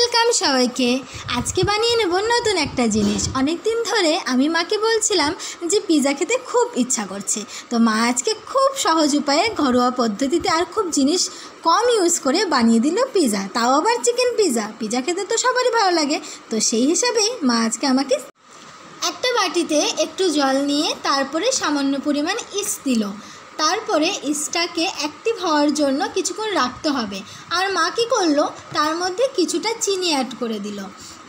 Welcome সবাইকে। আজকে বানিয়ে নেব নতুন একটা জিনিস। অনেক দিন ধরে আমি মাকে বলছিলাম যে পিৎজা খেতে খুব ইচ্ছা করছে, তো মা আজকে খুব সহজ উপায়ে ঘরোয়া পদ্ধতিতে আর খুব জিনিস কম ইউজ করে বানিয়ে দিল পিৎজা, তাও আবার চিকেন পিৎজা। পিৎজা খেতে তো সবারই ভালো লাগে, তো সেই হিসাবেই মা আজকে আমাকে একটা বাটিতে একটু জল নিয়ে তারপরে সামান্য পরিমাণ ইস্ট দিল। তারপরে ইস্টটাকে অ্যাক্টিভ হওয়ার জন্য কিছুক্ষণ রাখতে হবে। আর মা কী করলো, তার মধ্যে কিছুটা চিনি অ্যাড করে দিল।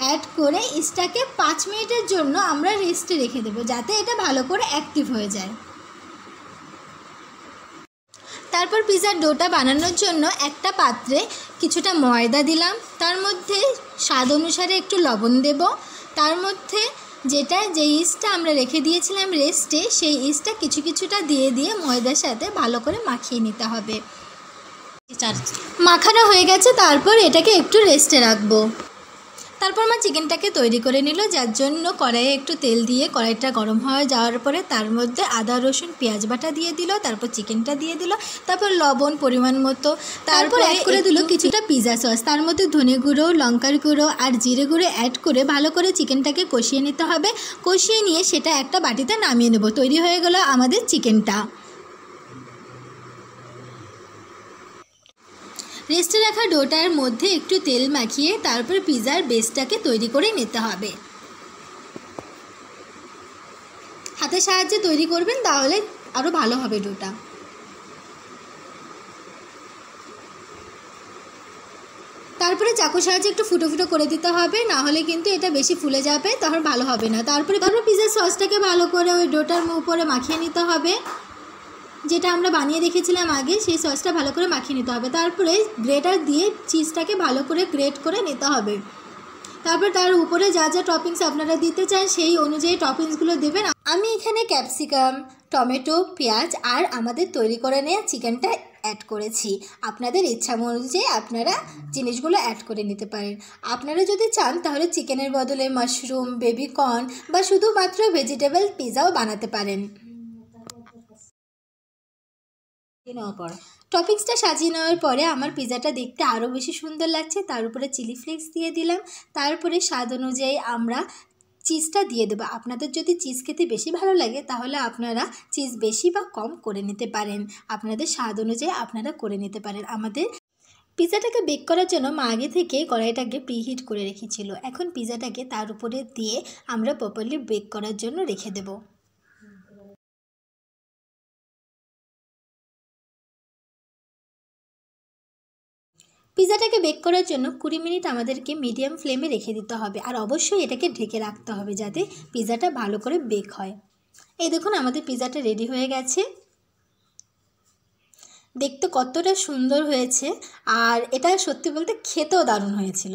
অ্যাড করে ইস্টটাকে 5 মিনিটের জন্য আমরা রেস্টে রেখে দেবো, যাতে এটা ভালো করে অ্যাক্টিভ হয়ে যায়। তারপর পিৎজার ডোটা বানানোর জন্য একটা পাত্রে কিছুটা ময়দা দিলাম, তার মধ্যে স্বাদ অনুসারে একটু লবণ দেব, তার মধ্যে যে ইস্টটা আমরা রেখে দিয়েছিলাম রেস্টে, সেই ইস্টটা কিছুটা দিয়ে ময়দার সাথে ভালো করে মাখিয়ে নিতে হবে। মাখানো হয়ে গেছে, তারপর এটাকে একটু রেস্টে রাখবো। তারপর মা চিকেনটাকে তৈরি করে নিল, যার জন্য কড়াইয়ে একটু তেল দিয়ে কড়াইটা গরম হয়ে যাওয়ার পরে তার মধ্যে আদা রসুন পেঁয়াজ বাটা দিয়ে দিল, তারপর চিকেনটা দিয়ে দিল, তারপর লবণ পরিমাণ মতো, তারপর অ্যাড করে দিল কিছুটা পিৎজা সস, তার মধ্যে ধনে গুঁড়ো, লঙ্কার গুঁড়ো আর জিরে গুঁড়ো অ্যাড করে ভালো করে চিকেনটাকে কষিয়ে নিতে হবে। কষিয়ে নিয়ে সেটা একটা বাটিতে নামিয়ে নেব। তৈরি হয়ে গেল আমাদের চিকেনটা। রেস্টে রাখা ডোটার মধ্যে একটু তেল মাখিয়ে তারপর পিৎজার বেসটাকে তৈরি করে নিতে হবে। হাতের সাহায্যে তৈরি করবেন, তাহলে আরও ভালো হবে ডোটা। তারপরে চাকুর সাহায্যে একটু ফুটো ফুটো করে দিতে হবে, না হলে কিন্তু এটা বেশি ফুলে যাবে, তখন ভালো হবে না। তারপরে পিৎজার সসটাকে ভালো করে ওই ডোটার উপরে মাখিয়ে নিতে হবে, যেটা আমরা বানিয়ে রেখেছিলাম আগে, সেই সসটা ভালো করে মাখিয়ে নিতে হবে। তারপরে গ্রেটার দিয়ে চিজটাকে ভালো করে গ্রেট করে নিতে হবে। তারপর তার উপরে যা যা টপিংস আপনারা দিতে চান সেই অনুযায়ী টপিংসগুলো দেবেন। আমি এখানে ক্যাপসিকাম, টমেটো, পেঁয়াজ আর আমাদের তৈরি করে নেওয়া চিকেনটা অ্যাড করেছি। আপনাদের ইচ্ছা অনুযায়ী আপনারা জিনিসগুলো অ্যাড করে নিতে পারেন। আপনারা যদি চান তাহলে চিকেনের বদলে মাশরুম, বেবিকর্ন বা শুধুমাত্র ভেজিটেবল পিৎজাও বানাতে পারেন। টপিংসটা সাজিয়ে নেওয়ার পরে আমার পিৎজাটা দেখতে আরও বেশি সুন্দর লাগছে। তার উপরে চিলি ফ্লেক্স দিয়ে দিলাম, তারপরে স্বাদ অনুযায়ী আমরা চিজটা দিয়ে দেবো। আপনাদের যদি চিজ খেতে বেশি ভালো লাগে তাহলে আপনারা চিজ বেশি বা কম করে নিতে পারেন, আপনাদের স্বাদ অনুযায়ী আপনারা করে নিতে পারেন। আমাদের পিৎজাটাকে বেক করার জন্য মা আগে থেকে কড়াইটাকে প্রিহিট করে রেখেছিল। এখন পিৎজাটাকে তার উপরে দিয়ে আমরা প্রপারলি বেক করার জন্য রেখে দেবো। পিৎজাটাকে বেক করার জন্য 20 মিনিট আমাদেরকে মিডিয়াম ফ্লেমে রেখে দিতে হবে, আর অবশ্যই এটাকে ঢেকে রাখতে হবে যাতে পিৎজাটা ভালো করে বেক হয়। এই দেখুন আমাদের পিৎজাটা রেডি হয়ে গেছে। দেখতে কতটা সুন্দর হয়েছে, আর এটা সত্যি বলতে খেতেও দারুণ হয়েছিল।